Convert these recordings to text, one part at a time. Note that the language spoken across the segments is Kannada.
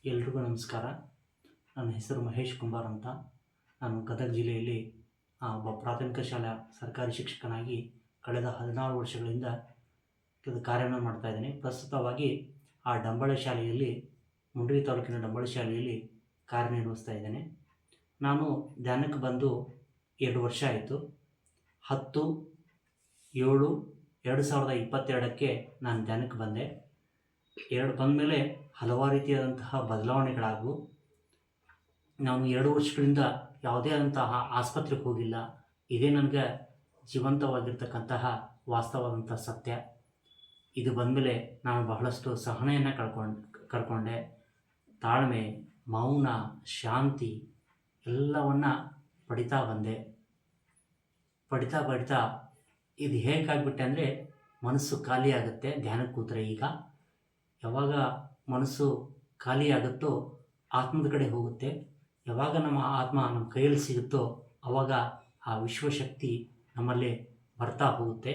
ಎಲ್ರಿಗೂ ನಮಸ್ಕಾರ. ನನ್ನ ಹೆಸರು ಮಹೇಶ್ ಕುಂಬಾರ್ ಅಂತ. ನಾನು ಗದಗ ಜಿಲ್ಲೆಯಲ್ಲಿ ಒಬ್ಬ ಪ್ರಾಥಮಿಕ ಶಾಲಾ ಸರ್ಕಾರಿ ಶಿಕ್ಷಕನಾಗಿ ಕಳೆದ 16 ವರ್ಷಗಳಿಂದ ಕಾರ್ಯವನ್ನು ಮಾಡ್ತಾ ಇದ್ದೇನೆ. ಪ್ರಸ್ತುತವಾಗಿ ಆ ಡಂಬಳ ಶಾಲೆಯಲ್ಲಿ, ಮುಂಡ್ರಿ ತಾಲೂಕಿನ ಡಂಬಳ ಶಾಲೆಯಲ್ಲಿ ಕಾರ್ಯನಿರ್ವಹಿಸ್ತಾ ಇದ್ದೇನೆ. ನಾನು ಧ್ಯಾನಕ್ಕೆ ಬಂದು 2 ವರ್ಷ ಆಯಿತು. 10/7/2022ಕ್ಕೆ ನಾನು ಧ್ಯಾನಕ್ಕೆ ಬಂದೆ. ಬಂದ ಮೇಲೆ ಹಲವಾರು ರೀತಿಯಾದಂತಹ ಬದಲಾವಣೆಗಳಾದವು. ನಾನು 2 ವರ್ಷಗಳಿಂದ ಯಾವುದೇ ಆದಂತಹ ಆಸ್ಪತ್ರೆಗೆ ಹೋಗಿಲ್ಲ. ಇದೇ ನನಗೆ ಜೀವಂತವಾಗಿರ್ತಕ್ಕಂತಹ ವಾಸ್ತವವಾದಂಥ ಸತ್ಯ. ಇದು ಬಂದಮೇಲೆ ನಾನು ಬಹಳಷ್ಟು ಸಹನೆಯನ್ನು ಕಳ್ಕೊಂಡೆ. ತಾಳ್ಮೆ, ಮೌನ, ಶಾಂತಿ ಎಲ್ಲವನ್ನು ಪಡಿತಾ ಬಂದೆ. ಪಡಿತಾ ಇದು ಹೇಗಾಗ್ಬಿಟ್ಟೆ ಅಂದರೆ, ಮನಸ್ಸು ಖಾಲಿ ಆಗುತ್ತೆ ಧ್ಯಾನಕ್ಕೆ ಕೂತ್ರೆ. ಈಗ ಯಾವಾಗ ಮನಸ್ಸು ಖಾಲಿ ಆಗುತ್ತೋ ಆತ್ಮದ ಕಡೆ ಹೋಗುತ್ತೆ. ಯಾವಾಗ ನಮ್ಮ ಆತ್ಮ ನಮ್ಮ ಕೈಯಲ್ಲಿ ಸಿಗುತ್ತೋ ಆವಾಗ ಆ ವಿಶ್ವಶಕ್ತಿ ನಮ್ಮಲ್ಲಿ ಬರ್ತಾ ಹೋಗುತ್ತೆ.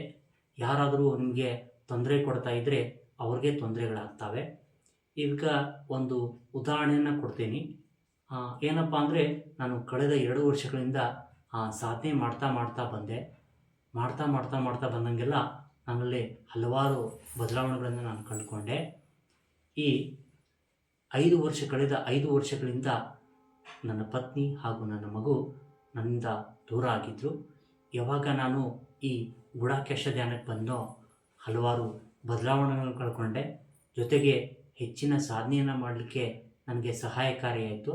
ಯಾರಾದರೂ ನಿಮಗೆ ತೊಂದರೆ ಕೊಡ್ತಾ ಇದ್ದರೆ ಅವ್ರಿಗೆ ತೊಂದರೆಗಳಾಗ್ತವೆ. ಈಗ ಒಂದು ಉದಾಹರಣೆಯನ್ನು ಕೊಡ್ತೀನಿ. ಏನಪ್ಪ ಅಂದರೆ, ನಾನು ಕಳೆದ 2 ವರ್ಷಗಳಿಂದ ಸಾಧನೆ ಮಾಡ್ತಾ ಬಂದೆ. ಮಾಡ್ತಾ ಬಂದಂಗೆಲ್ಲ ನನ್ನಲ್ಲಿ ಹಲವಾರು ಬದಲಾವಣೆಗಳನ್ನು ನಾನು ಕಂಡುಕೊಂಡೆ. ಈ ಕಳೆದ 5 ವರ್ಷಗಳಿಂದ ನನ್ನ ಪತ್ನಿ ಹಾಗೂ ನನ್ನ ಮಗು ನನ್ನಿಂದ ದೂರ ಆಗಿದ್ದರು. ಯಾವಾಗ ನಾನು ಈ ಗುಡಾಕೇಶ ಧ್ಯಾನಕ್ಕೆ ಬಂದೋ ಹಲವಾರು ಬದಲಾವಣೆಗಳನ್ನು ಕಳ್ಕೊಂಡೆ. ಜೊತೆಗೆ ಹೆಚ್ಚಿನ ಸಾಧನೆಯನ್ನು ಮಾಡಲಿಕ್ಕೆ ನನಗೆ ಸಹಾಯಕಾರಿಯಾಯಿತು.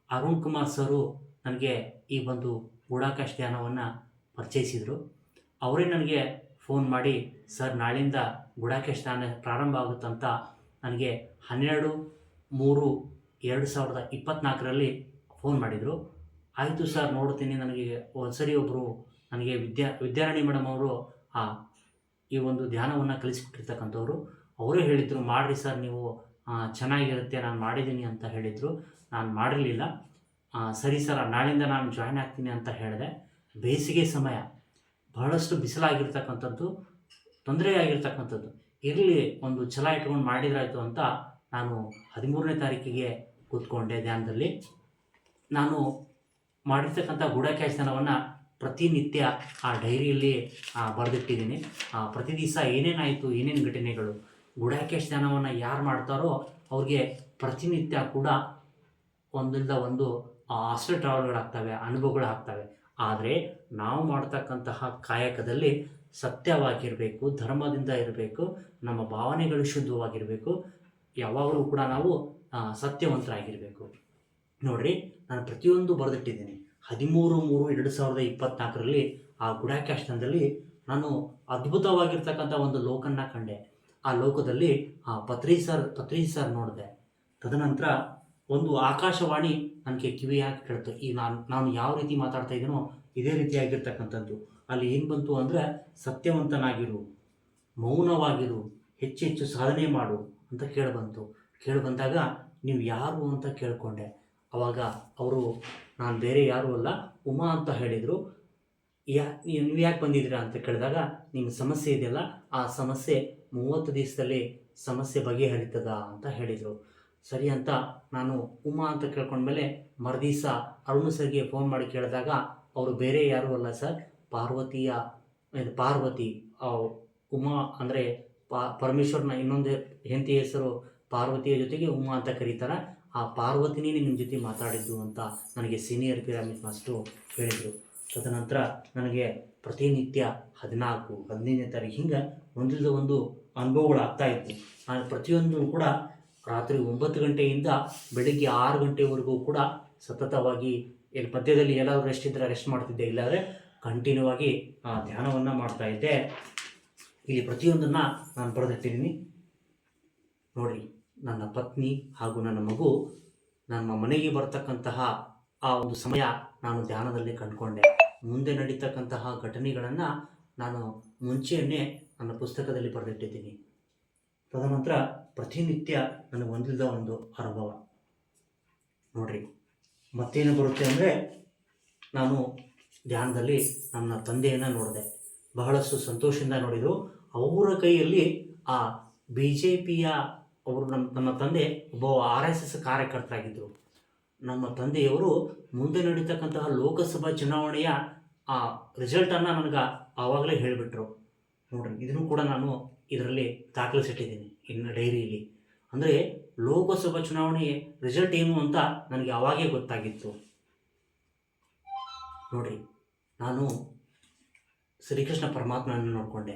ಅರುಣ್ ಕುಮಾರ್ ಸರು ನನಗೆ ಈ ಒಂದು ಗುಡಾಕೇಶ ಧ್ಯಾನವನ್ನು ಪರಿಚಯಿಸಿದರು. ಅವರೇ ನನಗೆ ಫೋನ್ ಮಾಡಿ, ಸರ್ ನಾಳಿಂದ ಗುಡಾಕೇಶ ಧ್ಯಾನ ಪ್ರಾರಂಭ ಆಗುತ್ತಂತ ನನಗೆ 12/3/2024ರಲ್ಲಿ ಫೋನ್ ಮಾಡಿದರು. ಆಯಿತು ಸರ್, ನೋಡ್ತೀನಿ. ನನಗೆ ಒಂದ್ಸರಿ ಒಬ್ಬರು ನನಗೆ ವಿದ್ಯಾರಾಣಿ ಮೇಡಮ್ ಅವರು ಈ ಒಂದು ಧ್ಯಾನವನ್ನು ಕಲಿಸಿಕೊಟ್ಟಿರ್ತಕ್ಕಂಥವ್ರು. ಅವರೇ ಹೇಳಿದರು, ಮಾಡಿರಿ ಸರ್ ನೀವು, ಚೆನ್ನಾಗಿರುತ್ತೆ, ನಾನು ಮಾಡಿದ್ದೀನಿ ಅಂತ ಹೇಳಿದರು. ನಾನು ಮಾಡಿರಲಿಲ್ಲ. ಸರಿ ಸರ್, ನಾಳಿಂದ ನಾನು ಜಾಯ್ನ್ ಆಗ್ತೀನಿ ಅಂತ ಹೇಳಿದೆ. ಬೇಸಿಗೆ ಸಮಯ, ಬಹಳಷ್ಟು ಬಿಸಿಲಾಗಿರ್ತಕ್ಕಂಥದ್ದು, ತೊಂದರೆ ಆಗಿರ್ತಕ್ಕಂಥದ್ದು. ಇರಲಿ, ಒಂದು ಛಲ ಇಟ್ಕೊಂಡು ಮಾಡಿದ್ರಾಯ್ತು ಅಂತ ನಾನು 13ನೇ ತಾರೀಕಿಗೆ ಕೂತ್ಕೊಂಡೆ ಧ್ಯಾನದಲ್ಲಿ. ನಾನು ಮಾಡಿರ್ತಕ್ಕಂಥ ಗುಡಾಕೇಶ ಧ್ಯಾನವನ್ನು ಪ್ರತಿನಿತ್ಯ ಆ ಡೈರಿಯಲ್ಲಿ ಬರೆದಿಟ್ಟಿದ್ದೀನಿ. ಪ್ರತಿ ದಿವಸ ಏನೇನಾಯಿತು, ಏನೇನು ಘಟನೆಗಳು, ಗುಡಾಕೇಶ ಧ್ಯಾನವನ್ನು ಯಾರು ಮಾಡ್ತಾರೋ ಅವ್ರಿಗೆ ಪ್ರತಿನಿತ್ಯ ಕೂಡ ಒಂದರಿಂದ ಒಂದು ಹಾಸ್ಟೆಲ್ ಟ್ರಾವೆಲ್ಗಳಾಗ್ತವೆ, ಅನುಭವಗಳಾಗ್ತವೆ. ಆದರೆ ನಾವು ಮಾಡ್ತಕ್ಕಂತಹ ಕಾಯಕದಲ್ಲಿ ಸತ್ಯವಾಗಿರಬೇಕು, ಧರ್ಮದಿಂದ ಇರಬೇಕು, ನಮ್ಮ ಭಾವನೆಗಳು ಶುದ್ಧವಾಗಿರಬೇಕು, ಯಾವಾಗಲೂ ಕೂಡ ನಾವು ಸತ್ಯವಂತರಾಗಿರಬೇಕು. ನೋಡಿರಿ, ನಾನು ಪ್ರತಿಯೊಂದು ಬರೆದಿಟ್ಟಿದ್ದೀನಿ. 13/3/2024ರಲ್ಲಿ ಆ ಗುಡಾಕೇಶದಲ್ಲಿ ನಾನು ಅದ್ಭುತವಾಗಿರ್ತಕ್ಕಂಥ ಒಂದು ಲೋಕನ್ನ ಕಂಡೆ. ಆ ಲೋಕದಲ್ಲಿ ಪತ್ರಿ ಸರ್ ನೋಡಿದೆ. ತದನಂತರ ಒಂದು ಆಕಾಶವಾಣಿ ನನಗೆ ಕಿವಿಯಾಗಿ ಕೇಳ್ತು. ನಾನು ಯಾವ ರೀತಿ ಮಾತಾಡ್ತಾ ಇದ್ದೀನೋ ಇದೇ ರೀತಿಯಾಗಿರ್ತಕ್ಕಂಥದ್ದು. ಅಲ್ಲಿ ಏನು ಬಂತು ಅಂದರೆ, ಸತ್ಯವಂತನಾಗಿರು, ಮೌನವಾಗಿರು, ಹೆಚ್ಚು ಸಾಧನೆ ಮಾಡು ಅಂತ ಕೇಳಿಬಂದಾಗ ನೀವು ಯಾರು ಅಂತ ಕೇಳಿಕೊಂಡೆ. ಆವಾಗ ಅವರು, ನಾನು ಬೇರೆ ಯಾರೂ ಅಲ್ಲ, ಉಮಾ ಅಂತ ಹೇಳಿದರು. ನೀವು ಯಾಕೆ ಬಂದಿದ್ದೀರಾ ಅಂತ ಕೇಳಿದಾಗ, ನಿಮ್ಮ ಸಮಸ್ಯೆ ಇದೆಯಲ್ಲ, ಆ ಸಮಸ್ಯೆ 30 ದಿವಸದಲ್ಲಿ ಸಮಸ್ಯೆ ಬಗೆಹರಿತದ ಅಂತ ಹೇಳಿದರು. ಸರಿ ಅಂತ ನಾನು ಉಮಾ ಅಂತ ಕೇಳ್ಕೊಂಡ್ಮೇಲೆ ಮರುದಿವಸ ಅರುಣ್ ಸರ್ಗೆ ಫೋನ್ ಮಾಡಿ ಕೇಳಿದಾಗ, ಅವರು ಬೇರೆ ಯಾರೂ ಅಲ್ಲ ಸರ್, ಪಾರ್ವತಿ. ಉಮಾ ಅಂದರೆ ಪರಮೇಶ್ವರನ ಇನ್ನೊಂದು ಹೆಂಡತಿ ಹೆಸರು ಪಾರ್ವತಿಯ ಜೊತೆಗೆ ಉಮಾ ಅಂತ ಕರೀತಾರೆ. ಆ ಪಾರ್ವತಿನೇ ನಿಮ್ಮ ಜೊತೆ ಮಾತಾಡಿದ್ದು ಅಂತ ನನಗೆ ಸೀನಿಯರ್ ಪಿರಾಮಿಡ್ ಮಾಸ್ಟ್ರು ಹೇಳಿದರು. ತದನಂತರ ನನಗೆ ಪ್ರತಿನಿತ್ಯ 14, 15ನೇ ತಾರೀಕು ಹಿಂಗೆ ಒಂದಿಲ್ಲದ ಒಂದು ಅನುಭವಗಳಾಗ್ತಾಯಿತ್ತು. ನಾನು ಪ್ರತಿಯೊಂದು ಕೂಡ ರಾತ್ರಿ 9 ಗಂಟೆಯಿಂದ ಬೆಳಗ್ಗೆ 6 ಗಂಟೆವರೆಗೂ ಕೂಡ ಸತತವಾಗಿ, ಮಧ್ಯದಲ್ಲಿ ಎಲ್ಲಾದರೂ ರೆಸ್ಟ್ ಇದ್ದರೆ ರೆಸ್ಟ್ ಮಾಡ್ತಿದ್ದೆ, ಇಲ್ಲಾಂದರೆ ಕಂಟಿನ್ಯೂ ಆಗಿ ಧ್ಯಾನವನ್ನು ಮಾಡ್ತಾಯಿದ್ದೆ. ಇಲ್ಲಿ ಪ್ರತಿಯೊಂದನ್ನು ನಾನು ಬರೆದಿಟ್ಟಿದ್ದೀನಿ. ನೋಡಿ, ನನ್ನ ಪತ್ನಿ ಹಾಗೂ ನನ್ನ ಮಗು ನಮ್ಮ ಮನೆಗೆ ಬರ್ತಕ್ಕಂತಹ ಆ ಒಂದು ಸಮಯ ನಾನು ಧ್ಯಾನದಲ್ಲಿ ಕಂಡುಕೊಂಡೆ. ಮುಂದೆ ನಡೀತಕ್ಕಂತಹ ಘಟನೆಗಳನ್ನು ನಾನು ಮುಂಚೆಯೇ ನನ್ನ ಪುಸ್ತಕದಲ್ಲಿ ಬರೆದಿಟ್ಟಿದ್ದೀನಿ. ತದನಂತರ ಪ್ರತಿನಿತ್ಯ ನನಗೆ ಒಂದಿಲ್ಲದ ಒಂದು ಅನುಭವ. ನೋಡಿರಿ, ಮತ್ತೇನು ಬರುತ್ತೆ ಅಂದರೆ, ನಾನು ಧ್ಯಾನದಲ್ಲಿ ನನ್ನ ತಂದೆಯನ್ನು ನೋಡಿದೆ. ಬಹಳಷ್ಟು ಸಂತೋಷದಿಂದ ನೋಡಿದರು. ಅವರ ಕೈಯಲ್ಲಿ ಆ BJPಯ ಅವರು ನನ್ನ ತಂದೆ ಒಬ್ಬ RSS ಕಾರ್ಯಕರ್ತರಾಗಿದ್ದರು. ನಮ್ಮ ತಂದೆಯವರು ಮುಂದೆ ನಡೀತಕ್ಕಂತಹ ಲೋಕಸಭಾ ಚುನಾವಣೆಯ ಆ ರಿಸಲ್ಟನ್ನು ನನಗೆ ಆವಾಗಲೇ ಹೇಳಿಬಿಟ್ರು. ನೋಡ್ರಿ, ಇದನ್ನು ಕೂಡ ನಾನು ಇದರಲ್ಲಿ ದಾಖಲಿಸಿಟ್ಟಿದ್ದೀನಿ ಇನ್ನು ಡೈರಿಯಲ್ಲಿ. ಅಂದರೆ ಲೋಕಸಭಾ ಚುನಾವಣೆ ರಿಸಲ್ಟ್ ಏನು ಅಂತ ನನಗೆ ಆವಾಗೇ ಗೊತ್ತಾಗಿತ್ತು. ನೋಡ್ರಿ, ನಾನು ಶ್ರೀಕೃಷ್ಣ ಪರಮಾತ್ಮನನ್ನು ನೋಡಿಕೊಂಡೆ.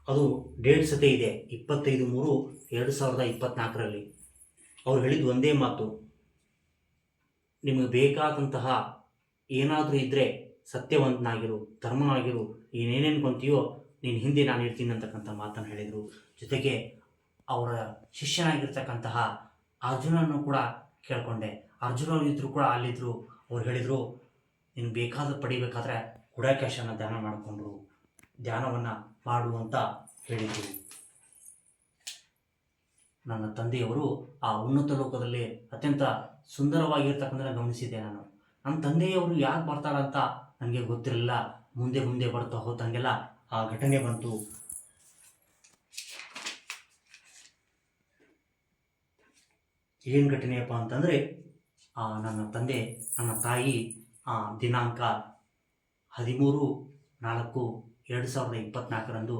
ಅದು ಡೇಟ್ ಸತೆ ಇದೆ, 25/3/2024. ಅವ್ರು ಹೇಳಿದ್ದು ಒಂದೇ ಮಾತು, ನಿಮಗೆ ಬೇಕಾದಂತಹ ಏನಾದರೂ ಇದ್ದರೆ ಸತ್ಯವಂತನಾಗಿರು, ಧರ್ಮನಾಗಿರು, ನೀನೇನೇನು ಕೊಂತೀಯೋ ನೀನು ಹಿಂದೆ ನಾನು ಇರ್ತೀನಿ ಅಂತಕ್ಕಂಥ ಮಾತನ್ನು ಹೇಳಿದರು. ಜೊತೆಗೆ ಅವರ ಶಿಷ್ಯನಾಗಿರ್ತಕ್ಕಂತಹ ಅರ್ಜುನನ್ನು ಕೂಡ ಕೇಳಿಕೊಂಡೆ. ಅರ್ಜುನ ಇದ್ದರೂ ಕೂಡ ಅಲ್ಲಿದ್ದರು. ಅವ್ರು ಹೇಳಿದರು, ನೀನು ಬೇಕಾದ ಪಡಿಬೇಕಾದ್ರೆ ಗುಡಾಕೇಶನ ಧ್ಯಾನವನ್ನು ಮಾಡುವಂತ ಹೇಳಿದರು. ನನ್ನ ತಂದೆಯವರು ಆ ಉನ್ನತ ಲೋಕದಲ್ಲಿ ಅತ್ಯಂತ ಸುಂದರವಾಗಿರ್ತಕ್ಕಂಥ ಗಮನಿಸಿದ್ದೆ ನಾನು. ನನ್ನ ತಂದೆಯವರು ಯಾಕೆ ಬರ್ತಾರಂತ ನನಗೆ ಗೊತ್ತಿರಲಿಲ್ಲ. ಮುಂದೆ ಮುಂದೆ ಬರ್ತಾ ಹೋದಂಗೆಲ್ಲ ಆ ಘಟನೆ ಬಂತು. ಏನು ಘಟನೆಯಪ್ಪ ಅಂತಂದರೆ, ನನ್ನ ತಾಯಿ ದಿನಾಂಕ 13/4/2024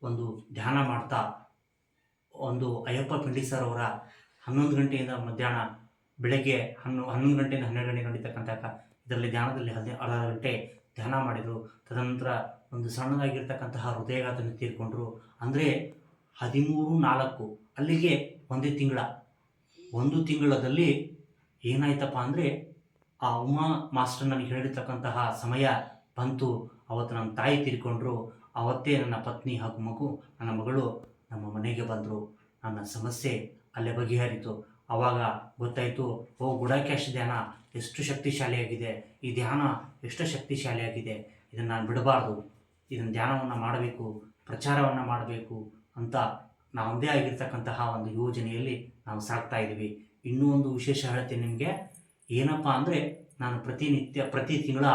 ಒಂದು ಧ್ಯಾನ ಮಾಡ್ತಾ, ಒಂದು ಅಯ್ಯಪ್ಪ ಪಿಂಡಿ ಸರ್ ಅವರ 11 ಗಂಟೆಯಿಂದ ಮಧ್ಯಾಹ್ನ, ಬೆಳಗ್ಗೆ 11 ಗಂಟೆಯಿಂದ 12 ಗಂಟೆ ನಡೀತಕ್ಕಂಥ ಇದರಲ್ಲಿ ಧ್ಯಾನದಲ್ಲಿ 16 ಗಂಟೆ ಧ್ಯಾನ ಮಾಡಿದರು. ತದನಂತರ ಒಂದು ಸಣ್ಣದಾಗಿರ್ತಕ್ಕಂತಹ ಹೃದಯಾಘಾತನ ತೀರ್ಕೊಂಡ್ರು. ಅಂದರೆ 13/4 ಅಲ್ಲಿಗೆ ಒಂದು ತಿಂಗಳಲ್ಲಿ ಏನಾಯ್ತಪ್ಪ ಅಂದರೆ, ಆ ಉಮಾ ಮಾಸ್ಟರ್ ನನಗೆ ಹೇಳಿರ್ತಕ್ಕಂತಹ ಸಮಯ ಬಂತು. ಅವತ್ತು ನನ್ನ ತಾಯಿ ತೀರ್ಕೊಂಡ್ರು. ಅವತ್ತೇ ನನ್ನ ಪತ್ನಿ ಹಾಗೂ ನನ್ನ ಮಗಳು ನಮ್ಮ ಮನೆಗೆ ಬಂದರು. ನನ್ನ ಸಮಸ್ಯೆ ಅಲ್ಲೇ ಬಗೆಹರಿತು. ಆವಾಗ ಗೊತ್ತಾಯಿತು, ಗುಡಾಕೇಶ ಧ್ಯಾನ ಎಷ್ಟು ಶಕ್ತಿಶಾಲಿಯಾಗಿದೆ, ಈ ಧ್ಯಾನ ಎಷ್ಟು ಶಕ್ತಿಶಾಲಿಯಾಗಿದೆ, ಇದನ್ನು ನಾನು ಬಿಡಬಾರ್ದು, ಇದನ್ನು ಧ್ಯಾನವನ್ನು ಮಾಡಬೇಕು, ಪ್ರಚಾರವನ್ನು ಮಾಡಬೇಕು ಅಂತ ನಮ್ಮದೇ ಆಗಿರ್ತಕ್ಕಂತಹ ಒಂದು ಯೋಜನೆಯಲ್ಲಿ ನಾವು ಸಾಗ್ತಾ ಇದ್ದೀವಿ. ಇನ್ನೂ ಒಂದು ವಿಶೇಷ ಹೇಳ್ತೀನಿ ನಿಮಗೆ. ಏನಪ್ಪ ಅಂದರೆ, ನಾನು ಪ್ರತಿ ತಿಂಗಳ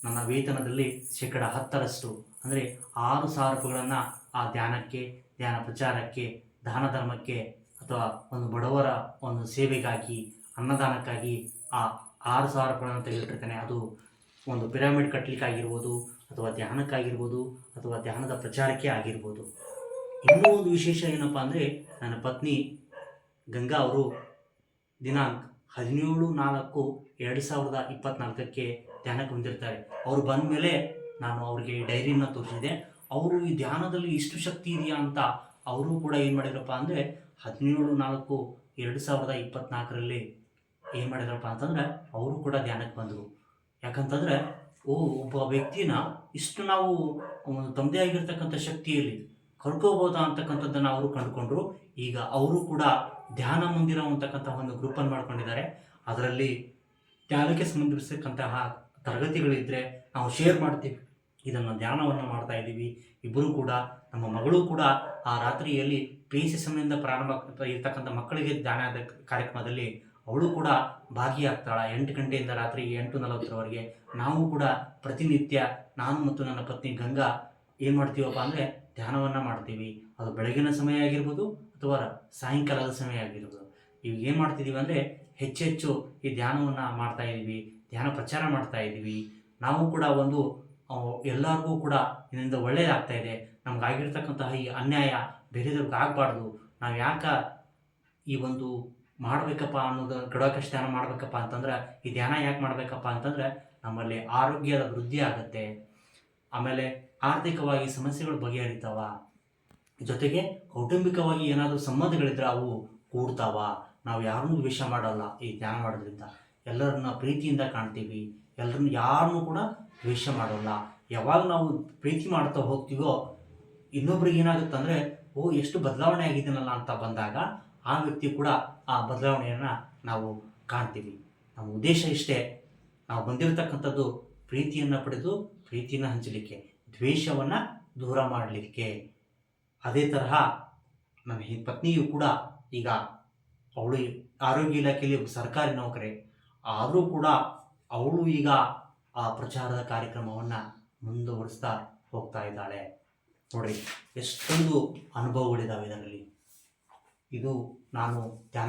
ನನ್ನ ವೇತನದಲ್ಲಿ 10% ಅಂದರೆ 6,000 ರೂಪಾಯಿಗಳನ್ನು ಆ ಧ್ಯಾನಕ್ಕೆ, ಧ್ಯಾನ ಪ್ರಚಾರಕ್ಕೆ, ದಾನ ಧರ್ಮಕ್ಕೆ ಅಥವಾ ಒಂದು ಬಡವರ ಒಂದು ಸೇವೆಗಾಗಿ, ಅನ್ನದಾನಕ್ಕಾಗಿ ಆ 6,000 ರೂಪಾಯಿಗಳನ್ನು ತೆಗೆದಿಟ್ಟಿರ್ತೇನೆ. ಅದು ಒಂದು ಪಿರಮಿಡ್ ಕಟ್ಟಲಿಕ್ಕಾಗಿರ್ಬೋದು, ಅಥವಾ ಧ್ಯಾನಕ್ಕಾಗಿರ್ಬೋದು, ಅಥವಾ ಧ್ಯಾನದ ಪ್ರಚಾರಕ್ಕೆ ಆಗಿರ್ಬೋದು. ಇನ್ನೂ ಒಂದು ವಿಶೇಷ ಏನಪ್ಪ ಅಂದರೆ, ನನ್ನ ಪತ್ನಿ ಗಂಗಾ ಅವರು ದಿನಾಂಕ 17/4/2024 ಧ್ಯಾನಕ್ಕೆ ಬಂದಿರ್ತಾರೆ. ಅವರು ಬಂದ ಮೇಲೆ ನಾನು ಅವ್ರಿಗೆ ಡೈರಿಯನ್ನು ತೋರಿಸಿದೆ. ಅವರು ಈ ಧ್ಯಾನದಲ್ಲಿ ಇಷ್ಟು ಶಕ್ತಿ ಇದೆಯಾ ಅಂತ ಅವರು ಕೂಡ ಏನು ಮಾಡಿದ್ರಪ್ಪ ಅಂದರೆ, 17/4/2024 ಏನು ಮಾಡಿದ್ರಪ್ಪ ಅಂತಂದರೆ, ಅವರು ಕೂಡ ಧ್ಯಾನಕ್ಕೆ ಬಂದರು. ಯಾಕಂತಂದರೆ, ಒಬ್ಬ ವ್ಯಕ್ತಿನ ಇಷ್ಟು ನಾವು ತಮ್ಮದೇ ಆಗಿರ್ತಕ್ಕಂಥ ಶಕ್ತಿಯಲ್ಲಿ ಕರ್ಕೋಬೋದಾ ಅಂತಕ್ಕಂಥದ್ದನ್ನು ಅವರು ಕಂಡುಕೊಂಡ್ರು. ಈಗ ಅವರು ಕೂಡ ಧ್ಯಾನ ಮಂದಿರ ಅಂತಕ್ಕಂಥ ಒಂದು ಗ್ರೂಪನ್ನು ಮಾಡ್ಕೊಂಡಿದ್ದಾರೆ. ಅದರಲ್ಲಿ ಧ್ಯಾನಕ್ಕೆ ಸಂಬಂಧಿಸಿರ್ತಕ್ಕಂತಹ ತರಗತಿಗಳಿದ್ದರೆ ನಾವು ಶೇರ್ ಮಾಡ್ತೀವಿ. ಇದನ್ನು ಧ್ಯಾನವನ್ನು ಮಾಡ್ತಾ ಇದ್ದೀವಿ. ಇಬ್ಬರು ಕೂಡ, ನಮ್ಮ ಮಗಳು ಕೂಡ ಆ ರಾತ್ರಿಯಲ್ಲಿ PSSMನಿಂದ ಪ್ರಾರಂಭ ಇರ್ತಕ್ಕಂಥ ಮಕ್ಕಳಿಗೆ ಧ್ಯಾನದ ಕಾರ್ಯಕ್ರಮದಲ್ಲಿ ಅವಳು ಕೂಡ ಭಾಗಿಯಾಗ್ತಾಳೆ. 8 ಗಂಟೆಯಿಂದ ರಾತ್ರಿ 8:40 ನಾವು ಕೂಡ ಪ್ರತಿನಿತ್ಯ ನಾನು ಮತ್ತು ನನ್ನ ಪತ್ನಿ ಗಂಗಾ ಏನು ಮಾಡ್ತೀವಪ್ಪ ಅಂದರೆ, ಧ್ಯಾನವನ್ನು ಮಾಡ್ತೀವಿ. ಅದು ಬೆಳಗಿನ ಸಮಯ ಆಗಿರ್ಬೋದು ಅಥವಾ ಸಾಯಂಕಾಲದ ಸಮಯ ಆಗಿರ್ಬೋದು. ಈಗ ಏನು ಮಾಡ್ತಿದ್ದೀವಿ ಅಂದರೆ, ಹೆಚ್ಚೆಚ್ಚು ಈ ಧ್ಯಾನವನ್ನು ಮಾಡ್ತಾ ಇದ್ದೀವಿ, ಧ್ಯಾನ ಪ್ರಚಾರ ಮಾಡ್ತಾ ಇದ್ದೀವಿ. ನಾವು ಕೂಡ ಒಂದು ಎಲ್ಲರಿಗೂ ಕೂಡ ಇದರಿಂದ ಒಳ್ಳೆಯದಾಗ್ತಾ ಇದೆ. ನಮಗಾಗಿರ್ತಕ್ಕಂತಹ ಈ ಅನ್ಯಾಯ ಬೇರೆದವ್ರಿಗೆ ಆಗಬಾರ್ದು. ನಾವು ಯಾಕೆ ಈ ಒಂದು ಮಾಡಬೇಕಪ್ಪ ಅನ್ನೋದು, ಗುಡಾಕೇಶ ಧ್ಯಾನ ಮಾಡಬೇಕಪ್ಪ ಅಂತಂದ್ರೆ, ಈ ಧ್ಯಾನ ಯಾಕೆ ಮಾಡಬೇಕಪ್ಪ ಅಂತಂದರೆ, ನಮ್ಮಲ್ಲಿ ಆರೋಗ್ಯದ ವೃದ್ಧಿ ಆಗುತ್ತೆ. ಆಮೇಲೆ ಆರ್ಥಿಕವಾಗಿ ಸಮಸ್ಯೆಗಳು ಬಗೆಹರಿತಾವ. ಜೊತೆಗೆ ಕೌಟುಂಬಿಕವಾಗಿ ಏನಾದರೂ ಸಂಬಂಧಗಳಿದ್ರೆ ಅವು ಕೂಡ್ತಾವ. ನಾವು ಯಾರನ್ನೂ ದ್ವೇಷ ಮಾಡಲ್ಲ. ಈ ಧ್ಯಾನ ಮಾಡೋದ್ರಿಂದ ಎಲ್ಲರನ್ನ ಪ್ರೀತಿಯಿಂದ ಕಾಣ್ತೀವಿ. ಎಲ್ಲರನ್ನು ಯಾರನ್ನೂ ಕೂಡ ದ್ವೇಷ ಮಾಡೋಲ್ಲ. ಯಾವಾಗ ನಾವು ಪ್ರೀತಿ ಮಾಡ್ತಾ ಹೋಗ್ತೀವೋ, ಇನ್ನೊಬ್ರಿಗೆ ಏನಾಗುತ್ತೆ ಅಂದರೆ, ಎಷ್ಟು ಬದಲಾವಣೆ ಆಗಿದ್ದೀನಲ್ಲ ಅಂತ ಬಂದಾಗ ಆ ವ್ಯಕ್ತಿ ಕೂಡ ಆ ಬದಲಾವಣೆಯನ್ನು ನಾವು ಕಾಣ್ತೀವಿ. ನಮ್ಮ ಉದ್ದೇಶ ಇಷ್ಟೇ, ನಾವು ಬಂದಿರತಕ್ಕಂಥದ್ದು ಪ್ರೀತಿಯನ್ನು ಪಡೆದು ಪ್ರೀತಿಯನ್ನು ಹಂಚಲಿಕ್ಕೆ, ದ್ವೇಷವನ್ನು ದೂರ ಮಾಡಲಿಕ್ಕೆ. ಅದೇ ತರಹ ನನ್ನ ಪತ್ನಿಯು ಕೂಡ ಈಗ ಅವಳು ಆರೋಗ್ಯ ಇಲಾಖೆಯಲ್ಲಿ ಸರ್ಕಾರಿ ನೌಕರಿ ಆದರೂ ಕೂಡ ಅವಳು ಈಗ ಆ ಪ್ರಚಾರದ ಕಾರ್ಯಕ್ರಮವನ್ನು ಮುಂದುವರಿಸ್ತಾ ಹೋಗ್ತಾ ಇದ್ದಾಳೆ. ನೋಡಿ, ಎಷ್ಟೊಂದು ಅನುಭವಗಳಿದ್ದಾವೆ ಇದರಲ್ಲಿ. ಇದು ನಾನು ಧ್ಯಾನ